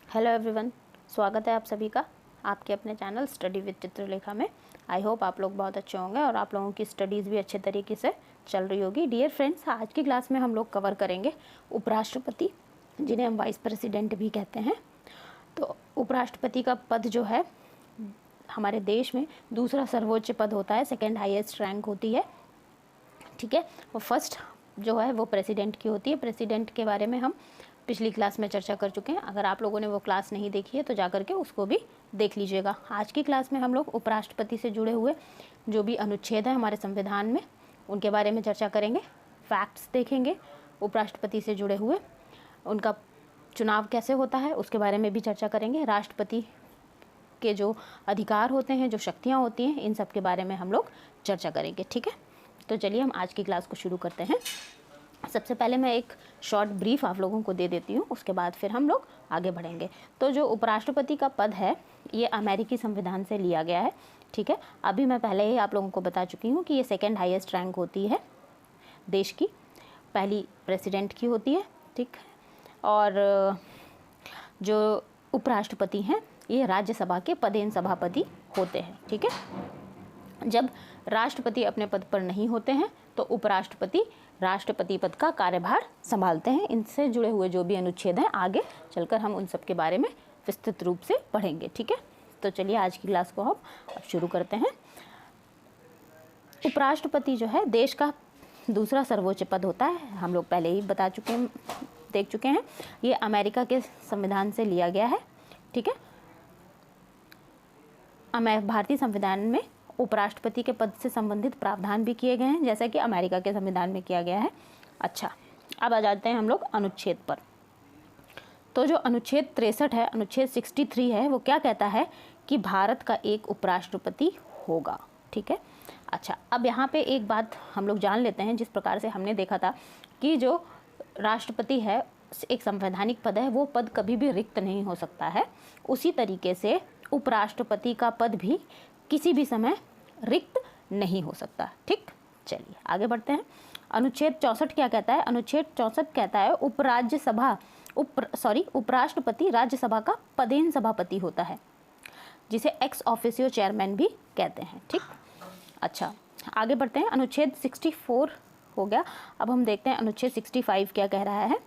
Hello everyone, स्वागत है आप सभी का आपके अपने चैनल स्टडी विद चित्रलेखा में। आई होप आप लोग बहुत अच्छे होंगे और आप लोगों की स्टडीज़ भी अच्छे तरीके से चल रही होगी। डियर फ्रेंड्स, आज की क्लास में हम लोग कवर करेंगे उपराष्ट्रपति, जिन्हें हम वाइस प्रेसिडेंट भी कहते हैं। तो उपराष्ट्रपति का पद जो है हमारे देश में दूसरा सर्वोच्च पद होता है, सेकेंड हाईएस्ट रैंक होती है। ठीक है, और फर्स्ट जो है वो प्रेसिडेंट की होती है। प्रेसिडेंट के बारे में हम पिछली क्लास में चर्चा कर चुके हैं। अगर आप लोगों ने वो क्लास नहीं देखी है तो जा कर के उसको भी देख लीजिएगा। आज की क्लास में हम लोग उपराष्ट्रपति से जुड़े हुए जो भी अनुच्छेद हैं हमारे संविधान में, उनके बारे में चर्चा करेंगे, फैक्ट्स देखेंगे उपराष्ट्रपति से जुड़े हुए, उनका चुनाव कैसे होता है उसके बारे में भी चर्चा करेंगे। राष्ट्रपति के जो अधिकार होते हैं, जो शक्तियाँ होती हैं, इन सब के बारे में हम लोग चर्चा करेंगे। ठीक है, तो चलिए हम आज की क्लास को शुरू करते हैं। सबसे पहले मैं एक शॉर्ट ब्रीफ आप लोगों को दे देती हूँ, उसके बाद फिर हम लोग आगे बढ़ेंगे। तो जो उपराष्ट्रपति का पद है ये अमेरिकी संविधान से लिया गया है। ठीक है, अभी मैं पहले ही आप लोगों को बता चुकी हूँ कि ये सेकेंड हाईएस्ट रैंक होती है देश की, पहली प्रेसिडेंट की होती है। ठीक, और जो उपराष्ट्रपति हैं ये राज्यसभा के पदेन सभापति होते हैं। ठीक है, जब राष्ट्रपति अपने पद पर नहीं होते हैं तो उपराष्ट्रपति राष्ट्रपति पद का कार्यभार संभालते हैं। इनसे जुड़े हुए जो भी अनुच्छेद हैं आगे चलकर हम उन सब के बारे में विस्तृत रूप से पढ़ेंगे। ठीक है, तो चलिए आज की क्लास को हम अब शुरू करते हैं। उपराष्ट्रपति जो है देश का दूसरा सर्वोच्च पद होता है, हम लोग पहले ही देख चुके हैं। ये अमेरिका के संविधान से लिया गया है। ठीक है, भारतीय संविधान में उपराष्ट्रपति के पद से संबंधित प्रावधान भी किए गए हैं, जैसा कि अमेरिका के संविधान में किया गया है। अच्छा, अब आ जाते हैं हम लोग अनुच्छेद पर। तो जो अनुच्छेद 63 है, अनुच्छेद 63 है, वो क्या कहता है कि भारत का एक उपराष्ट्रपति होगा। ठीक है, अच्छा, अब यहाँ पे एक बात हम लोग जान लेते हैं। जिस प्रकार से हमने देखा था कि जो राष्ट्रपति है एक संवैधानिक पद है, वो पद कभी भी रिक्त नहीं हो सकता है, उसी तरीके से उपराष्ट्रपति का पद भी किसी भी समय रिक्त नहीं हो सकता। ठीक, चलिए आगे बढ़ते हैं। अनुच्छेद 64 क्या कहता है? अनुच्छेद 64 कहता है उपराष्ट्रपति राज्यसभा का पदेन सभापति होता है, जिसे एक्स ऑफिसियो चेयरमैन भी कहते हैं। ठीक, अच्छा आगे बढ़ते हैं। अनुच्छेद 64 हो गया, अब हम देखते हैं अनुच्छेद 65 क्या कह रहा है।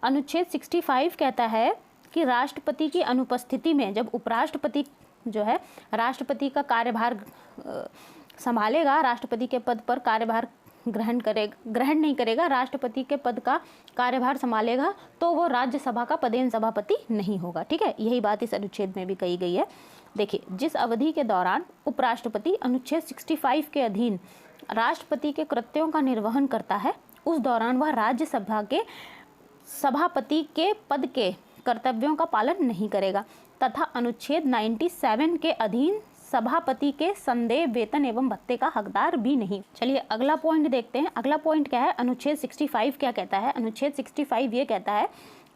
अनुच्छेद 65 कहता है कि राष्ट्रपति की अनुपस्थिति में जब उपराष्ट्रपति जो है राष्ट्रपति का कार्यभार संभालेगा, राष्ट्रपति के पद पर कार्यभार ग्रहण नहीं करेगा, राष्ट्रपति के पद का कार्यभार संभालेगा, तो वो राज्यसभा का पदेन सभापति नहीं होगा। ठीक है, यही बात इस अनुच्छेद में भी कही गई है। देखिए, जिस अवधि के दौरान उपराष्ट्रपति अनुच्छेद 65 के अधीन राष्ट्रपति के कृत्यों का निर्वहन करता है, उस दौरान वह राज्यसभा के सभापति के पद के कर्तव्यों का पालन नहीं करेगा तथा अनुच्छेद 97 के अधीन सभापति के संदेह, वेतन एवं भत्ते का हकदार भी नहीं। चलिए अगला पॉइंट देखते हैं। अगला पॉइंट क्या है? अनुच्छेद 65 क्या कहता है? अनुच्छेद 65 ये कहता है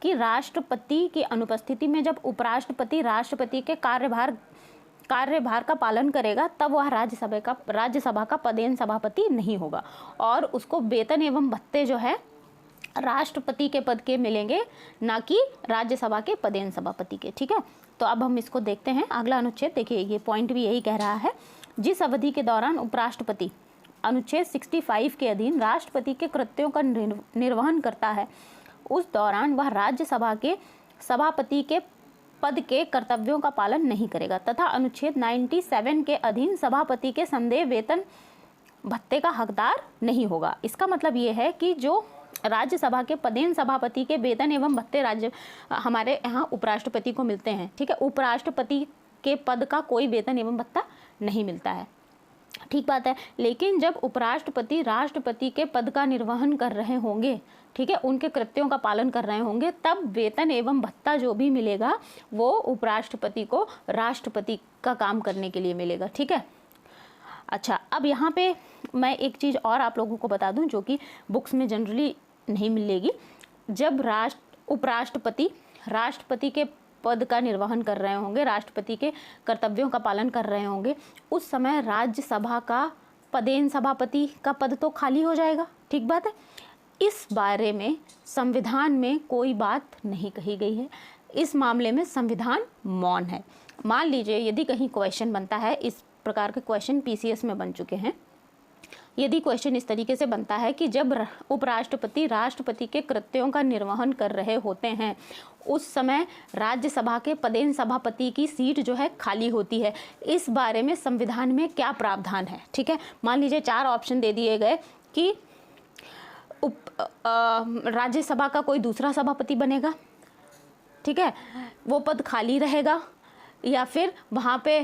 कि राष्ट्रपति की अनुपस्थिति में जब उपराष्ट्रपति राष्ट्रपति के कार्यभार का पालन करेगा, तब वह राज्यसभा का पदेन सभापति नहीं होगा और उसको वेतन एवं भत्ते जो है राष्ट्रपति के पद के मिलेंगे, ना कि राज्यसभा के पदेन सभापति के। ठीक है, तो अब हम इसको देखते हैं। अगला अनुच्छेद देखिए, ये पॉइंट भी यही कह रहा है, जिस अवधि के दौरान उपराष्ट्रपति अनुच्छेद 65 के अधीन राष्ट्रपति के कृत्यों का निर्वहन करता है, उस दौरान वह राज्यसभा के सभापति के पद के कर्तव्यों का पालन नहीं करेगा तथा अनुच्छेद 97 के अधीन सभापति के संदेह, वेतन भत्ते का हकदार नहीं होगा। इसका मतलब ये है कि जो राज्यसभा के पदेन सभापति के वेतन एवं भत्ते हमारे यहाँ उपराष्ट्रपति को मिलते हैं। ठीक है, उपराष्ट्रपति के पद का कोई वेतन एवं भत्ता नहीं मिलता है। ठीक बात है, लेकिन जब उपराष्ट्रपति राष्ट्रपति के पद का निर्वहन कर रहे होंगे, ठीक है, उनके कृत्यों का पालन कर रहे होंगे, तब वेतन एवं भत्ता जो भी मिलेगा वो उपराष्ट्रपति को राष्ट्रपति का काम करने के लिए मिलेगा। ठीक है, अच्छा, अब यहाँ पे मैं एक चीज़ और आप लोगों को बता दूं जो कि बुक्स में जनरली नहीं मिलेगी। जब उपराष्ट्रपति राष्ट्रपति के पद का निर्वहन कर रहे होंगे, राष्ट्रपति के कर्तव्यों का पालन कर रहे होंगे, उस समय राज्यसभा का पदेन सभापति का पद तो खाली हो जाएगा। ठीक बात है, इस बारे में संविधान में कोई बात नहीं कही गई है। इस मामले में संविधान मौन है। मान लीजिए यदि कहीं क्वेश्चन बनता है, इस प्रकार के क्वेश्चन पीसीएस में बन चुके हैं, यदि क्वेश्चन इस तरीके से बनता है कि जब उपराष्ट्रपति राष्ट्रपति के कृत्यों का निर्वहन कर रहे होते हैं उस समय राज्यसभा के पदेन सभापति की सीट जो है खाली होती है, इस बारे में संविधान में क्या प्रावधान है। ठीक है, मान लीजिए 4 ऑप्शन दे दिए गए कि राज्यसभा का कोई दूसरा सभापति बनेगा, ठीक है, वो पद खाली रहेगा, या फिर वहाँ पे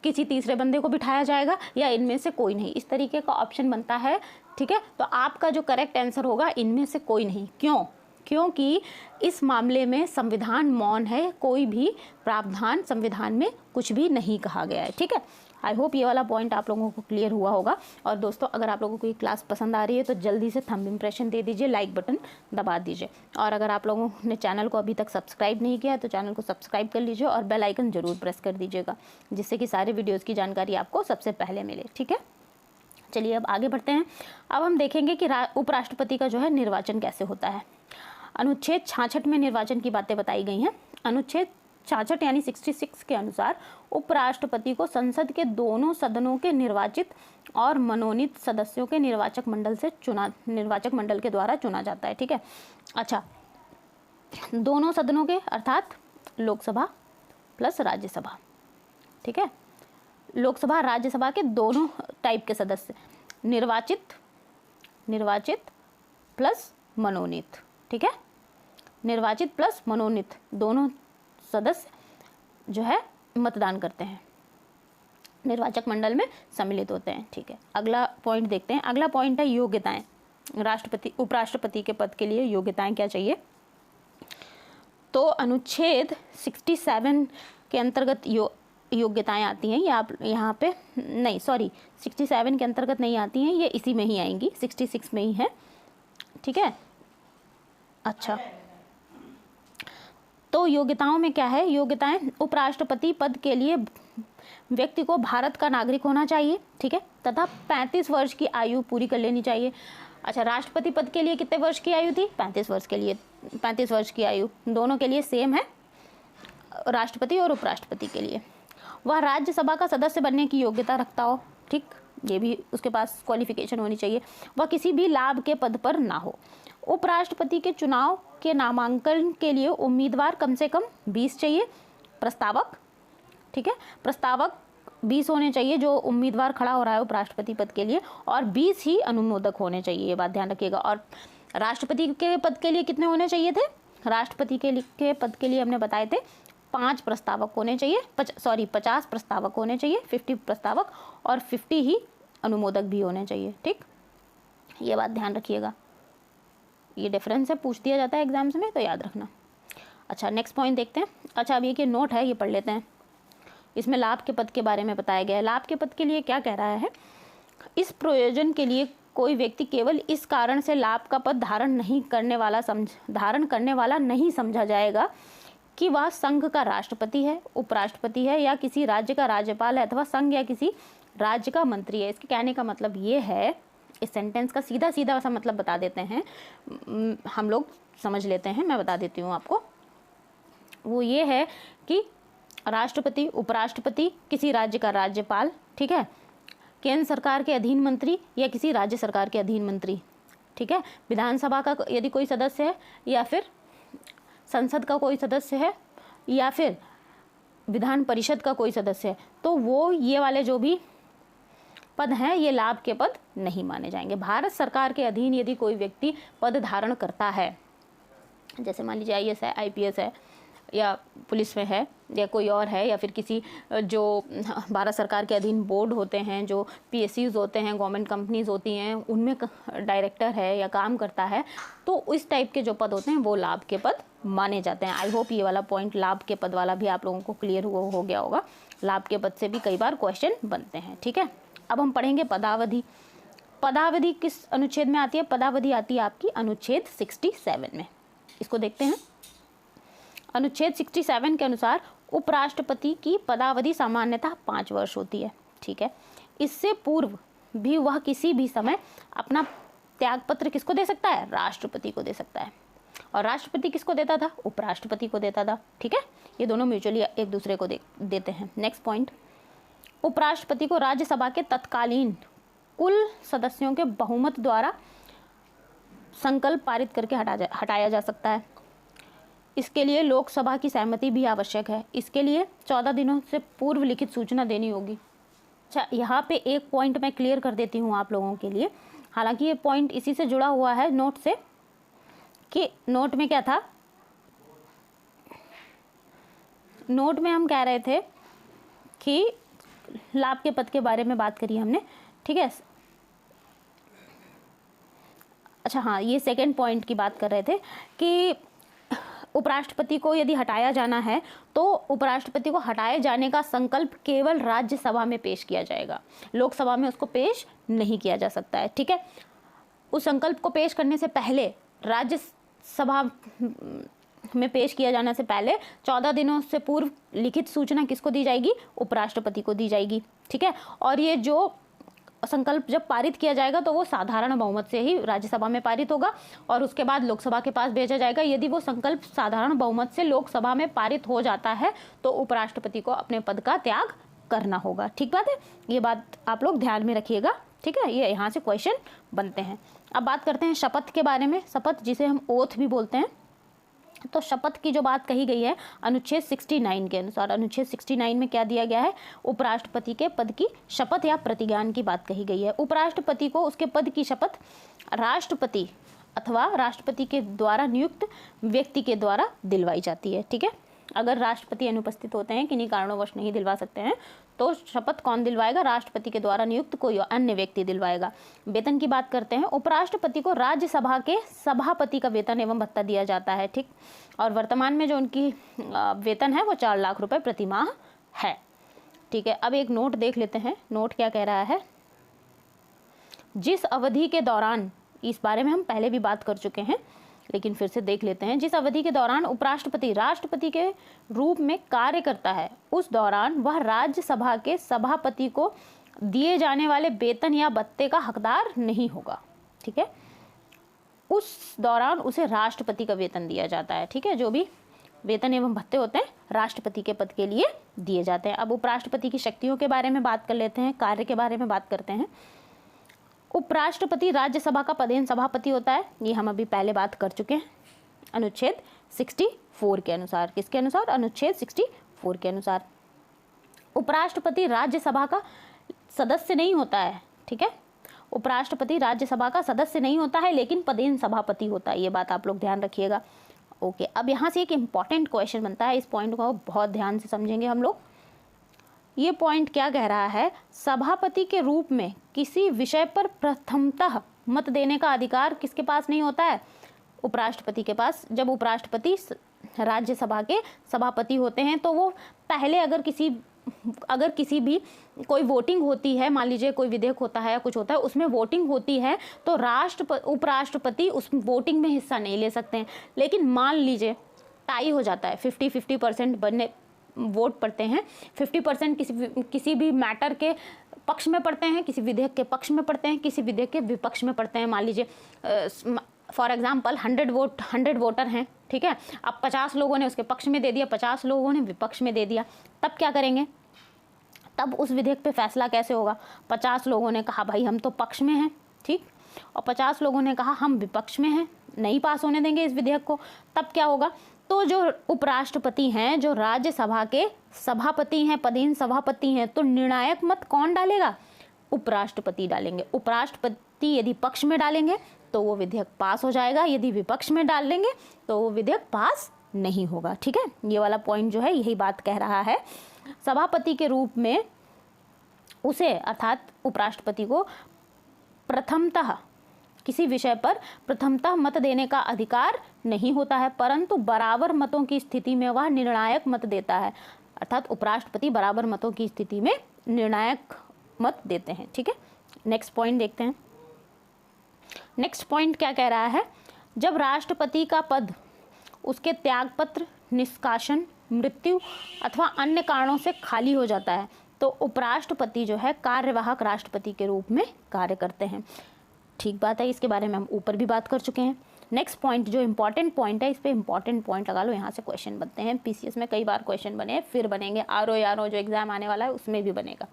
किसी तीसरे बंदे को बिठाया जाएगा, या इनमें से कोई नहीं। इस तरीके का ऑप्शन बनता है। ठीक है, तो आपका जो करेक्ट आंसर होगा इनमें से कोई नहीं। क्यों? क्योंकि इस मामले में संविधान मौन है, कोई भी प्रावधान संविधान में कुछ भी नहीं कहा गया है। ठीक है, आई होप ये वाला पॉइंट आप लोगों को क्लियर हुआ होगा। और दोस्तों, अगर आप लोगों को ये क्लास पसंद आ रही है तो जल्दी से थंब इम्प्रेशन दे दीजिए, लाइक बटन दबा दीजिए, और अगर आप लोगों ने चैनल को अभी तक सब्सक्राइब नहीं किया है तो चैनल को सब्सक्राइब कर लीजिए और बेल आइकन जरूर प्रेस कर दीजिएगा, जिससे कि सारे वीडियोज़ की जानकारी आपको सबसे पहले मिले। ठीक है, चलिए अब आगे बढ़ते हैं। अब हम देखेंगे कि उपराष्ट्रपति का जो है निर्वाचन कैसे होता है। अनुच्छेद 66 में निर्वाचन की बातें बताई गई हैं। अनुच्छेद 66 यानी 66 के अनुसार उपराष्ट्रपति को संसद के दोनों सदनों के निर्वाचित और मनोनीत सदस्यों के निर्वाचक मंडल के द्वारा चुना जाता है। ठीक है, अच्छा, दोनों सदनों के अर्थात लोकसभा प्लस राज्यसभा। ठीक है, लोकसभा राज्यसभा के दोनों टाइप के सदस्य, निर्वाचित प्लस मनोनीत। ठीक है, निर्वाचित प्लस मनोनीत दोनों सदस्य जो है मतदान करते हैं, निर्वाचक मंडल में सम्मिलित होते हैं। ठीक है, अगला पॉइंट देखते हैं। अगला पॉइंट है योग्यताएं। उपराष्ट्रपति के पद के लिए योग्यताएं क्या चाहिए? तो अनुच्छेद 67 के अंतर्गत योग्यताएं आती हैं। ये आप यहाँ पे नहीं, सॉरी, 67 के अंतर्गत नहीं आती हैं, ये इसी में ही आएंगी, 66 में ही है। ठीक है, अच्छा, तो योग्यताओं में क्या है? योग्यताएं, उपराष्ट्रपति पद के लिए व्यक्ति को भारत का नागरिक होना चाहिए, ठीक है, तथा 35 वर्ष की आयु पूरी कर लेनी चाहिए। अच्छा, राष्ट्रपति पद के लिए कितने वर्ष की आयु थी? 35 वर्ष के लिए 35 वर्ष की आयु दोनों के लिए सेम है, राष्ट्रपति और उपराष्ट्रपति के लिए। वह राज्यसभा का सदस्य बनने की योग्यता रखता हो, ठीक, ये भी उसके पास क्वालिफिकेशन होनी चाहिए। वह किसी भी लाभ के पद पर ना हो। उपराष्ट्रपति के चुनाव के नामांकन के लिए उम्मीदवार कम से कम 20 चाहिए, प्रस्तावक, ठीक है, प्रस्तावक 20 होने चाहिए जो उम्मीदवार खड़ा हो रहा है उपराष्ट्रपति पद के लिए, और 20 ही अनुमोदक होने चाहिए, ये बात ध्यान रखिएगा। और राष्ट्रपति के पद के लिए कितने होने चाहिए थे? राष्ट्रपति के पद के लिए हमने बताए थे 5 प्रस्तावक होने चाहिए, 50 प्रस्तावक होने चाहिए, 50 प्रस्तावक और 50 ही अनुमोदक भी होने चाहिए। ठीक, ये बात ध्यान रखिएगा, ये डिफरेंस है, पूछ दिया जाता है एग्जाम्स में, तो याद रखना। अच्छा, नेक्स्ट पॉइंट देखते हैं। अच्छा, अब ये नोट है, ये पढ़ लेते हैं। इसमें लाभ के पद के बारे में बताया गया है। लाभ के पद के लिए क्या कह रहा है? इस प्रयोजन के लिए कोई व्यक्ति केवल इस कारण से लाभ का पद धारण करने वाला नहीं समझा जाएगा कि वह संघ का राष्ट्रपति है, उपराष्ट्रपति है, या किसी राज्य का राज्यपाल है, अथवा संघ या किसी राज्य का मंत्री है। इसके कहने का मतलब ये है, इस सेंटेंस का सीधा सा मतलब बता देते हैं, हम लोग समझ लेते हैं, मैं बता देती हूँ आपको। वो ये है कि राष्ट्रपति, उपराष्ट्रपति, किसी राज्य का राज्यपाल, ठीक है, केंद्र सरकार के अधीन मंत्री या किसी राज्य सरकार के अधीन मंत्री, ठीक है, विधानसभा का यदि कोई सदस्य है, या फिर संसद का कोई सदस्य है, या फिर विधान परिषद का कोई सदस्य है, तो वो ये वाले जो भी पद हैं ये लाभ के पद नहीं माने जाएंगे। भारत सरकार के अधीन यदि कोई व्यक्ति पद धारण करता है, जैसे मान लीजिए IAS है, IPS है, या पुलिस में है, या कोई और है, या फिर किसी जो भारत सरकार के अधीन बोर्ड होते हैं, जो PSUs होते हैं, गवर्नमेंट कंपनीज होती हैं, उनमें डायरेक्टर है या काम करता है, तो इस टाइप के जो पद होते हैं वो लाभ के पद माने जाते हैं। आई होप ये वाला पॉइंट लाभ के पद वाला भी आप लोगों को क्लियर हो गया होगा। लाभ के पद से भी कई बार क्वेश्चन बनते हैं। ठीक है, अब हम पढ़ेंगे पदावधि। पदावधि किस अनुच्छेद में आती है? पदावधि आती है आपकी अनुच्छेद 67 में। इसको देखते हैं। अनुच्छेद 67 के अनुसार उपराष्ट्रपति की पदावधि सामान्यतः 5 वर्ष होती है। ठीक है, इससे पूर्व भी वह किसी भी समय अपना त्यागपत्र किसको दे सकता है? राष्ट्रपति को दे सकता है। और राष्ट्रपति किसको देता था? उपराष्ट्रपति को देता था। ठीक है, ये दोनों म्यूचुअली एक दूसरे को देते हैं। नेक्स्ट पॉइंट, उपराष्ट्रपति को राज्यसभा के तत्कालीन कुल सदस्यों के बहुमत द्वारा संकल्प पारित करके हटाया जा सकता है। इसके लिए लोकसभा की सहमति भी आवश्यक है। इसके लिए 14 दिनों से पूर्व लिखित सूचना देनी होगी। अच्छा, यहाँ पे एक पॉइंट मैं क्लियर कर देती हूँ आप लोगों के लिए। हालांकि ये पॉइंट इसी से जुड़ा हुआ है नोट से, कि नोट में क्या था, नोट में हम कह रहे थे कि लाभ के पद के बारे में बात करी हमने। ठीक है, अच्छा हाँ, ये सेकंड पॉइंट की बात कर रहे थे कि उपराष्ट्रपति को यदि हटाया जाना है तो उपराष्ट्रपति को हटाए जाने का संकल्प केवल राज्यसभा में पेश किया जाएगा, लोकसभा में उसको पेश नहीं किया जा सकता है। ठीक है, उस संकल्प को पेश करने से पहले, राज्यसभा में पेश किया जाने से पहले 14 दिनों से पूर्व लिखित सूचना किसको दी जाएगी? उपराष्ट्रपति को दी जाएगी। ठीक है, और ये जो संकल्प जब पारित किया जाएगा तो वो साधारण बहुमत से ही राज्यसभा में पारित होगा और उसके बाद लोकसभा के पास भेजा जाएगा। यदि वो संकल्प साधारण बहुमत से लोकसभा में पारित हो जाता है तो उपराष्ट्रपति को अपने पद का त्याग करना होगा। ठीक बात है, ये बात आप लोग ध्यान में रखिएगा। ठीक है, ये यहाँ से क्वेश्चन बनते हैं। अब बात करते हैं शपथ के बारे में। शपथ, जिसे हम ओथ भी बोलते हैं। तो शपथ की जो बात कही गई है अनुच्छेद 69 के अनुसार, अनुच्छेद 69 में क्या दिया गया है? उपराष्ट्रपति के पद की शपथ या प्रतिज्ञान की बात कही गई है। उपराष्ट्रपति को उसके पद की शपथ राष्ट्रपति अथवा राष्ट्रपति के द्वारा नियुक्त व्यक्ति के द्वारा दिलवाई जाती है। ठीक है, अगर राष्ट्रपति अनुपस्थित होते हैं, किन्हीं कारणोंवश नहीं दिलवा सकते हैं, तो शपथ कौन दिलवाएगा? राष्ट्रपति के द्वारा नियुक्त कोई अन्य व्यक्ति दिलवाएगा। वेतन की बात करते हैं। उपराष्ट्रपति को राज्यसभा के सभापति का वेतन एवं भत्ता दिया जाता है। ठीक, और वर्तमान में जो उनकी वेतन है वो 4 लाख रुपए प्रति माह है। ठीक है, अब एक नोट देख लेते हैं। नोट क्या कह रहा है? जिस अवधि के दौरान, इस बारे में हम पहले भी बात कर चुके हैं लेकिन फिर से देख लेते हैं। जिस अवधि के दौरान उपराष्ट्रपति राष्ट्रपति के रूप में कार्य करता है, उस दौरान वह राज्यसभा के सभापति को दिए जाने वाले वेतन या भत्ते का हकदार नहीं होगा। ठीक है, उस दौरान उसे राष्ट्रपति का वेतन दिया जाता है। ठीक है, जो भी वेतन एवं भत्ते होते हैं राष्ट्रपति के पद के लिए दिए जाते हैं। अब उपराष्ट्रपति की शक्तियों के बारे में बात कर लेते हैं, कार्य के बारे में बात करते हैं। उपराष्ट्रपति राज्यसभा का पदेन सभापति होता है, ये हम अभी पहले बात कर चुके हैं अनुच्छेद 64 के अनुसार। किसके अनुसार? अनुच्छेद 64 के अनुसार। उपराष्ट्रपति राज्यसभा का सदस्य नहीं होता है। ठीक है, उपराष्ट्रपति राज्यसभा का सदस्य नहीं होता है लेकिन पदेन सभापति होता है, ये बात आप लोग ध्यान रखिएगा। ओके, अब यहाँ से एक इम्पॉर्टेंट क्वेश्चन बनता है, इस पॉइंट को बहुत ध्यान से समझेंगे हम लोग। ये पॉइंट क्या कह रहा है? सभापति के रूप में किसी विषय पर प्रथमतः मत देने का अधिकार किसके पास नहीं होता है? उपराष्ट्रपति के पास। जब उपराष्ट्रपति राज्यसभा के सभापति होते हैं तो वो पहले अगर किसी भी कोई वोटिंग होती है, मान लीजिए कोई विधेयक होता है या कुछ होता है, उसमें वोटिंग होती है तो उपराष्ट्रपति उस वोटिंग में हिस्सा नहीं ले सकते हैं। लेकिन मान लीजिए टाई हो जाता है, 50-50% बनने वोट पड़ते हैं, 50% किसी भी मैटर के पक्ष में पड़ते हैं, किसी विधेयक के पक्ष में पड़ते हैं, किसी विधेयक के विपक्ष में पड़ते हैं। मान लीजिए फॉर एग्जांपल 100 वोटर हैं। ठीक है, अब 50 लोगों ने उसके पक्ष में दे दिया, 50 लोगों ने विपक्ष में दे दिया, तब क्या करेंगे? तब उस विधेयक पे फैसला कैसे होगा? 50 लोगों ने कहा भाई हम तो पक्ष में हैं, ठीक, और 50 लोगों ने कहा हम विपक्ष में हैं, नहीं पास होने देंगे इस विधेयक को। तब क्या होगा? तो जो उपराष्ट्रपति हैं, जो राज्यसभा के सभापति हैं, पदेन सभापति हैं, तो निर्णायक मत कौन डालेगा? उपराष्ट्रपति डालेंगे। उपराष्ट्रपति यदि पक्ष में डालेंगे तो वो विधेयक पास हो जाएगा, यदि विपक्ष में डाल लेंगे तो वो विधेयक पास नहीं होगा। ठीक है, ये वाला पॉइंट जो है यही बात कह रहा है। सभापति के रूप में उसे अर्थात उपराष्ट्रपति को प्रथमतः किसी विषय पर प्रथमतः मत देने का अधिकार नहीं होता है, परंतु बराबर मतों की स्थिति में वह निर्णायक मत देता है। अर्थात उपराष्ट्रपति बराबर मतों की स्थिति में निर्णायक मत देते हैं। ठीक है, नेक्स्ट पॉइंट देखते हैं। नेक्स्ट पॉइंट क्या कह रहा है? जब राष्ट्रपति का पद उसके त्यागपत्र, निष्कासन, मृत्यु अथवा अन्य कारणों से खाली हो जाता है तो उपराष्ट्रपति जो है कार्यवाहक राष्ट्रपति के रूप में कार्य करते हैं। ठीक बात है, इसके बारे में हम ऊपर भी बात कर चुके हैं। नेक्स्ट पॉइंट जो इंपॉर्टेंट पॉइंट है, इस पे इंपॉर्टेंट पॉइंट लगा लो, यहाँ से क्वेश्चन बनते हैं। पीसीएस में कई बार क्वेश्चन बने, फिर बनेंगे, आरओ जो एग्जाम आने वाला है उसमें भी बनेगा।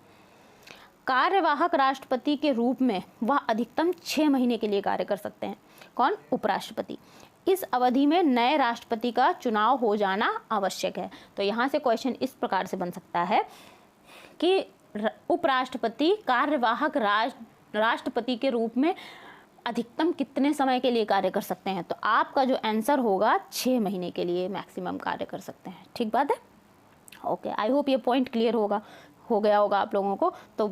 कार्यवाहक राष्ट्रपति के रूप में वह अधिकतम 6 महीने के लिए कार्य कर सकते हैं। कौन? उपराष्ट्रपति। इस अवधि में नए राष्ट्रपति का चुनाव हो जाना आवश्यक है। तो यहाँ से क्वेश्चन इस प्रकार से बन सकता है कि उपराष्ट्रपति कार्यवाहक राष्ट्रपति के रूप में अधिकतम कितने समय के लिए कार्य कर सकते हैं? तो आपका जो आंसर होगा 6 महीने के लिए मैक्सिमम कार्य कर सकते हैं। ठीक बात है? ओके, आई होप ये पॉइंट क्लियर हो गया होगा आप लोगों को। तो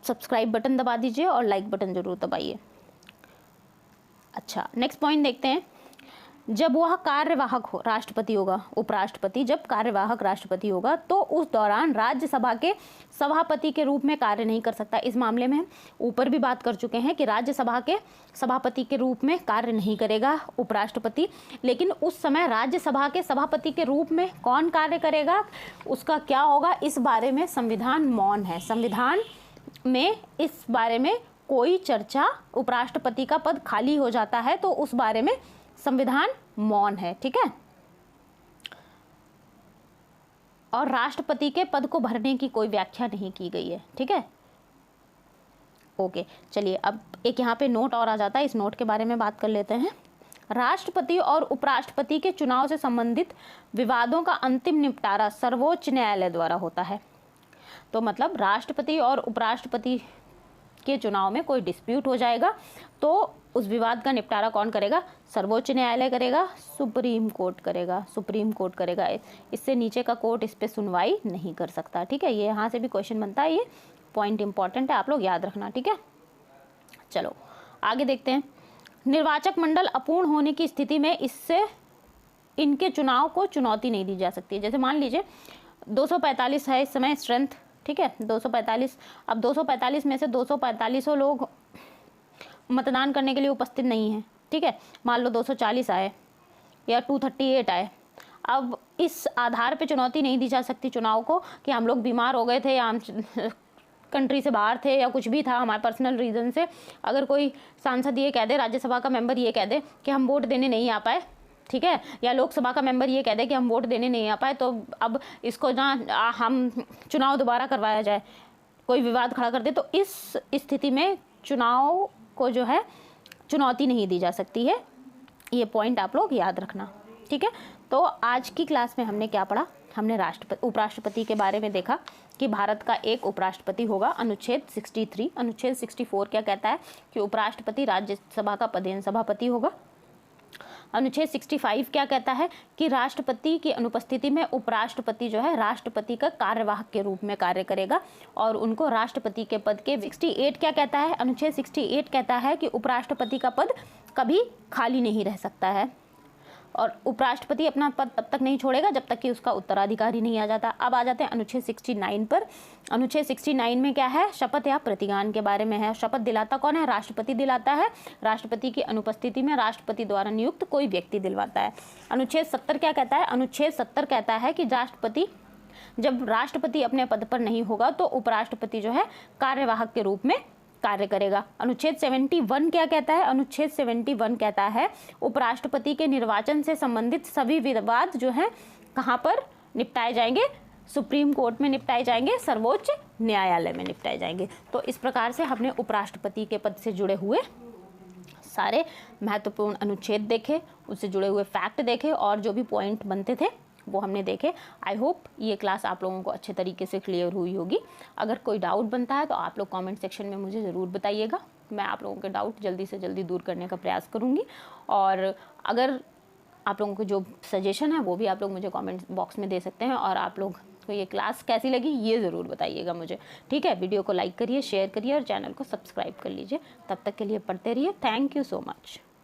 सब्सक्राइब बटन दबा दीजिए और लाइक बटन जरूर दबाइए। अच्छा, नेक्स्ट पॉइंट देखते हैं। जब वह कार्यवाहक राष्ट्रपति होगा, उपराष्ट्रपति जब कार्यवाहक राष्ट्रपति होगा, तो उस दौरान राज्यसभा के सभापति के रूप में कार्य नहीं कर सकता। इस मामले में हम ऊपर भी बात कर चुके हैं कि राज्यसभा के सभापति के रूप में कार्य नहीं करेगा उपराष्ट्रपति, लेकिन उस समय राज्यसभा के सभापति के रूप में कौन कार्य करेगा, उसका क्या होगा, इस बारे में संविधान मौन है। संविधान में इस बारे में कोई चर्चा, उपराष्ट्रपति का पद खाली हो जाता है तो उस बारे में संविधान मौन है। ठीक है, और राष्ट्रपति के पद को भरने की कोई व्याख्या नहीं की गई है। ठीक है, ओके, चलिए अब एक यहाँ पे नोट और आ जाता है, इस नोट के बारे में बात कर लेते हैं। राष्ट्रपति और उपराष्ट्रपति के चुनाव से संबंधित विवादों का अंतिम निपटारा सर्वोच्च न्यायालय द्वारा होता है। तो मतलब राष्ट्रपति और उपराष्ट्रपति के चुनाव में कोई डिस्प्यूट हो जाएगा तो उस विवाद का निपटारा कौन करेगा? सर्वोच्च न्यायालय करेगा, सुप्रीम कोर्ट करेगा। सुप्रीम कोर्ट करेगा, इससे नीचे का कोर्ट इस पे सुनवाई नहीं कर सकता। ठीक है, ये यहाँ से भी क्वेश्चन बनता है, ये पॉइंट इंपॉर्टेंट है, आप लोग याद रखना। ठीक है, चलो आगे देखते हैं। निर्वाचक मंडल अपूर्ण होने की स्थिति में इससे इनके चुनाव को चुनौती नहीं दी जा सकती। जैसे मान लीजिए 245 है इस समय स्ट्रेंथ, ठीक है, 245। अब 245 में से 245 लोग मतदान करने के लिए उपस्थित नहीं है। ठीक है, मान लो 240 आए या 238 आए। अब इस आधार पे चुनौती नहीं दी जा सकती चुनाव को कि हम लोग बीमार हो गए थे या हम कंट्री से बाहर थे या कुछ भी था हमारे पर्सनल रीज़न से। अगर कोई सांसद ये कह दे, राज्यसभा का मेंबर ये कह दे कि हम वोट देने नहीं आ पाए, ठीक है, या लोकसभा का मेंबर ये कह दे कि हम वोट देने नहीं आ पाए, तो अब इसको ना हम चुनाव दोबारा करवाया जाए, कोई विवाद खड़ा कर दे, तो इस स्थिति में चुनाव को जो है चुनौती नहीं दी जा सकती है। ये पॉइंट आप लोग याद रखना। ठीक है, तो आज की क्लास में हमने क्या पढ़ा? हमने उपराष्ट्रपति के बारे में देखा कि भारत का एक उपराष्ट्रपति होगा। अनुच्छेद 63, अनुच्छेद 64 क्या कहता है कि उपराष्ट्रपति राज्यसभा का पदेन सभापति होगा। अनुच्छेद 65 क्या कहता है कि राष्ट्रपति की अनुपस्थिति में उपराष्ट्रपति जो है राष्ट्रपति का कार्यवाहक के रूप में कार्य करेगा और उनको राष्ट्रपति के पद के 68 क्या कहता है? अनुच्छेद 68 कहता है कि उपराष्ट्रपति का पद कभी खाली नहीं रह सकता है और उपराष्ट्रपति अपना पद तब तक नहीं छोड़ेगा जब तक कि उसका उत्तराधिकारी नहीं आ जाता। अब आ जाते हैं अनुच्छेद 69 पर। अनुच्छेद 69 में क्या है? शपथ या प्रतिज्ञान के बारे में है। शपथ दिलाता कौन है? राष्ट्रपति दिलाता है। राष्ट्रपति की अनुपस्थिति में राष्ट्रपति द्वारा नियुक्त कोई व्यक्ति दिलवाता है। अनुच्छेद 70 क्या कहता है? अनुच्छेद 70 कहता है कि जब राष्ट्रपति अपने पद पर नहीं होगा तो उपराष्ट्रपति जो है कार्यवाहक के रूप में कार्य करेगा। अनुच्छेद 71 क्या कहता है? अनुच्छेद 71 कहता है उपराष्ट्रपति के निर्वाचन से संबंधित सभी विवाद जो है कहाँ पर निपटाए जाएंगे? सुप्रीम कोर्ट में निपटाए जाएंगे, सर्वोच्च न्यायालय में निपटाए जाएंगे। तो इस प्रकार से हमने उपराष्ट्रपति के पद से जुड़े हुए सारे महत्वपूर्ण अनुच्छेद देखे, उससे जुड़े हुए फैक्ट देखे और जो भी पॉइंट बनते थे वो हमने देखे। आई होप ये क्लास आप लोगों को अच्छे तरीके से क्लियर हुई होगी। अगर कोई डाउट बनता है तो आप लोग कमेंट सेक्शन में मुझे ज़रूर बताइएगा। मैं आप लोगों के डाउट जल्दी से जल्दी दूर करने का प्रयास करूँगी और अगर आप लोगों को जो सजेशन है वो भी आप लोग मुझे कमेंट बॉक्स में दे सकते हैं और आप लोग को ये क्लास कैसी लगी ये ज़रूर बताइएगा मुझे। ठीक है, वीडियो को लाइक करिए, शेयर करिए और चैनल को सब्सक्राइब कर लीजिए। तब तक के लिए पढ़ते रहिए। Thank you so much.